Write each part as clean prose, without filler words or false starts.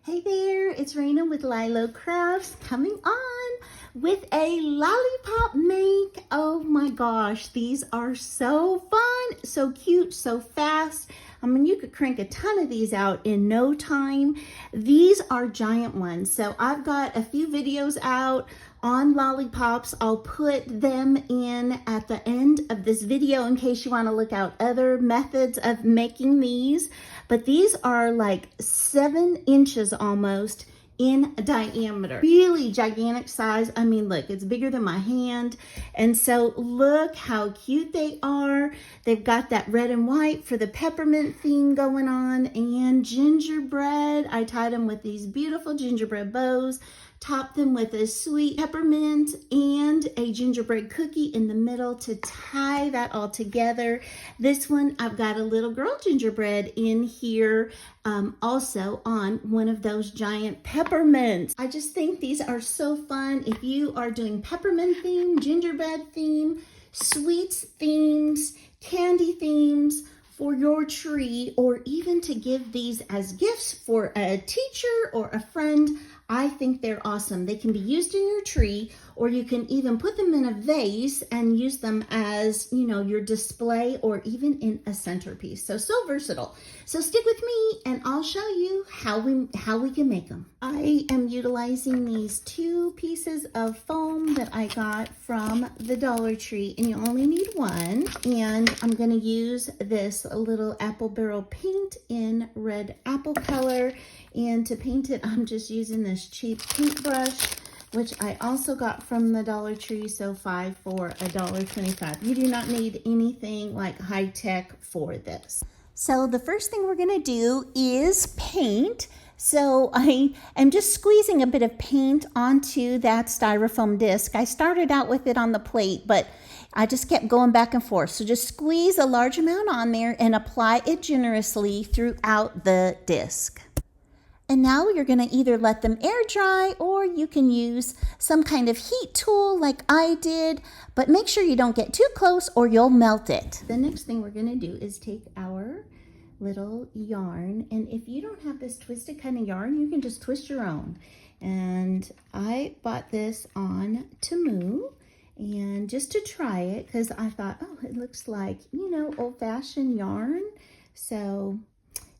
Hey there, it's Raina with Lilo Crafts coming on with a lollipop make. Oh my gosh, these are so fun, so cute, so fast. I mean, you could crank a ton of these out in no time. These are giant ones. So I've got a few videos out on lollipops. I'll put them in at the end of this video in case you want to look out other methods of making these. But these are like 7 inches almost in diameter. Really gigantic size. I mean, look, it's bigger than my hand. And so look how cute they are. They've got that red and white for the peppermint theme going on, and gingerbread. I tied them with these beautiful gingerbread bows, topped them with a sweet peppermint and a gingerbread cookie in the middle to tie that all together. This one, I've got a little girl gingerbread in here, also on one of those giant peppermints. I just think these are so fun. If you are doing peppermint theme, gingerbread theme, sweets themes, candy themes for your tree, or even to give these as gifts for a teacher or a friend, I think they're awesome. They can be used in your tree, or you can even put them in a vase and use them as, you know, your display, or even in a centerpiece. So versatile. So stick with me and I'll show you how we can make them. I am utilizing these 2 pieces of foam that I got from the Dollar Tree, and you only need one. And I'm gonna use this little apple barrel paint in red apple color. And to paint it, I'm just using this cheap paintbrush, which I also got from the Dollar Tree, so 5 for $1.25. You do not need anything like high tech for this. So the first thing we're gonna do is paint. So I am just squeezing a bit of paint onto that styrofoam disc. I started out with it on the plate, but I just kept going back and forth. So just squeeze a large amount on there and apply it generously throughout the disc. And now you're going to either let them air dry, or you can use some kind of heat tool like I did, but make sure you don't get too close or you'll melt it. The next thing we're going to do is take our little yarn, and if you don't have this twisted kind of yarn, you can just twist your own. And I bought this on Temu, and just to try it, because I thought, oh, it looks like, you know, old-fashioned yarn. So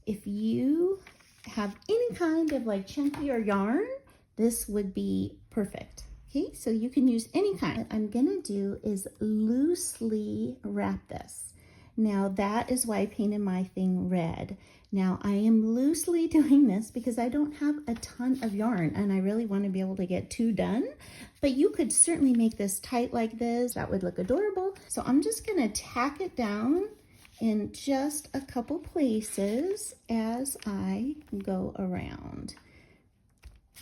if you have any kind of like chunkier yarn, this would be perfect. Okay, so you can use any kind. What I'm gonna do is loosely wrap this. Now that is why I painted my thing red. Now I am loosely doing this because I don't have a ton of yarn and I really want to be able to get 2 done, but you could certainly make this tight like this. That would look adorable. So I'm just gonna tack it down in just a couple places as I go around.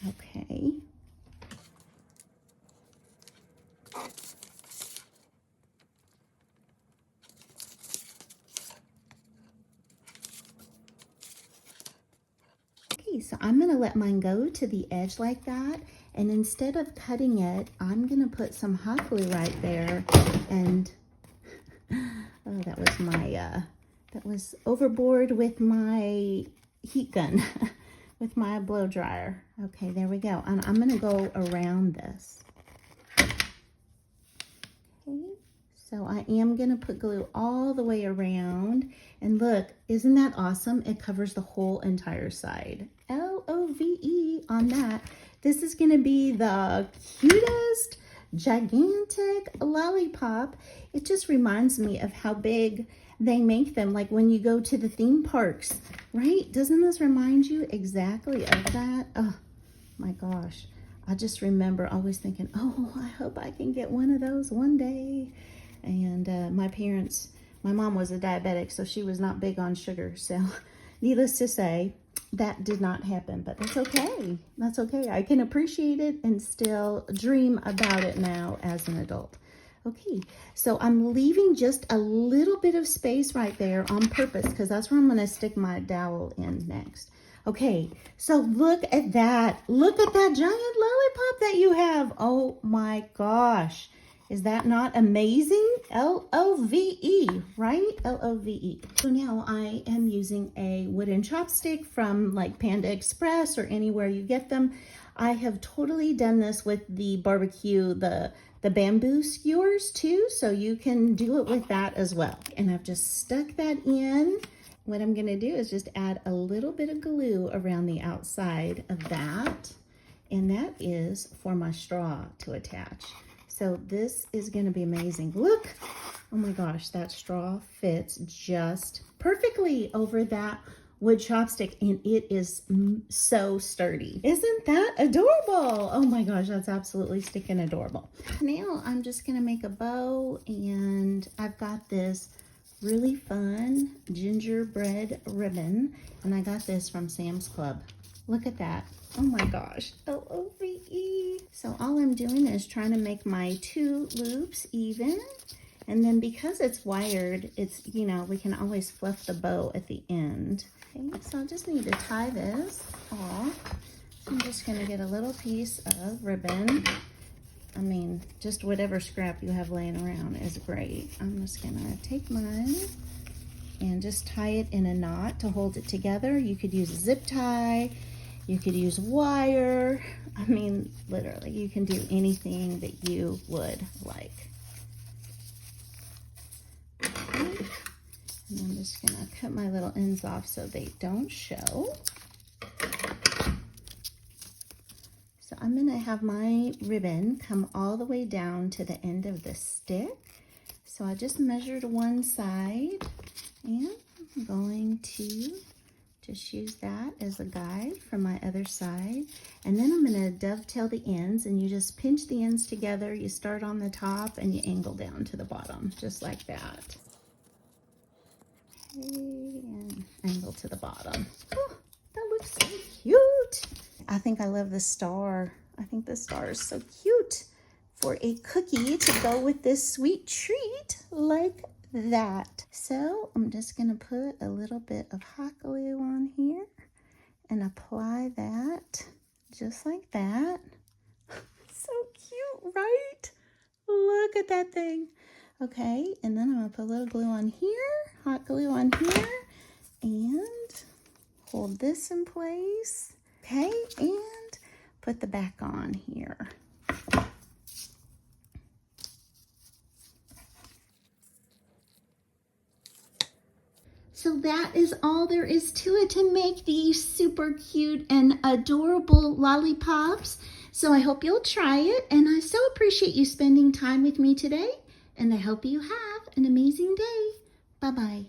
Okay. Okay, so I'm gonna let mine go to the edge like that, and instead of cutting it, I'm gonna put some hot glue right there. And oh, that was my, that was overboard with my heat gun, with my blow dryer. Okay, there we go. And I'm gonna go around this. Okay, so I am gonna put glue all the way around. And look, isn't that awesome? It covers the whole entire side. L-O-V-E on that. This is gonna be the cutest, gigantic lollipop. It just reminds me of how big they make them, like when you go to the theme parks, right? Doesn't this remind you exactly of that? Oh my gosh, I just remember always thinking, oh, I hope I can get one of those one day. And my mom was a diabetic, so she was not big on sugar, so needless to say, that did not happen, but that's okay. That's okay. I can appreciate it and still dream about it now as an adult. Okay, so I'm leaving just a little bit of space right there on purpose because that's where I'm going to stick my dowel in next. Okay, so look at that. Look at that giant lollipop that you have. Oh my gosh. Is that not amazing? L-O-V-E, right? L-O-V-E. So now I am using a wooden chopstick from like Panda Express or anywhere you get them. I have totally done this with the barbecue, the bamboo skewers too, so you can do it with that as well. And I've just stuck that in. What I'm gonna do is just add a little bit of glue around the outside of that, and that is for my straw to attach. So this is gonna be amazing. Look, oh my gosh, that straw fits just perfectly over that wood chopstick, and it is so sturdy. Isn't that adorable? Oh my gosh, that's absolutely stinking adorable. Now I'm just gonna make a bow, and I've got this really fun gingerbread ribbon, and I got this from Sam's Club. Look at that. Oh my gosh, L-O-V-E. So all I'm doing is trying to make my 2 loops even. And then because it's wired, it's, you know, we can always fluff the bow at the end. Okay, so I just need to tie this off. So I'm just gonna get a little piece of ribbon. I mean, just whatever scrap you have laying around is great. I'm just gonna take mine and just tie it in a knot to hold it together. You could use a zip tie. You could use wire. I mean, literally, you can do anything that you would like. Okay. And I'm just gonna cut my little ends off so they don't show. So I'm gonna have my ribbon come all the way down to the end of the stick. So I just measured one side, and I'm going to just use that as a guide for my other side. And then I'm gonna dovetail the ends, and you just pinch the ends together. You start on the top and you angle down to the bottom, just like that. Okay, and angle to the bottom. Oh, that looks so cute. I think I love the star. I think the star is so cute for a cookie to go with this sweet treat like that. So I'm just gonna put a little bit of hot glue on here and apply that just like that. So cute, right? Look at that thing. Okay, and then I'm gonna put a little glue on here, hot glue on here, and hold this in place. Okay, and put the back on here. So that is all there is to it to make these super cute and adorable lollipops. So I hope you'll try it, and I so appreciate you spending time with me today, and I hope you have an amazing day. Bye-bye.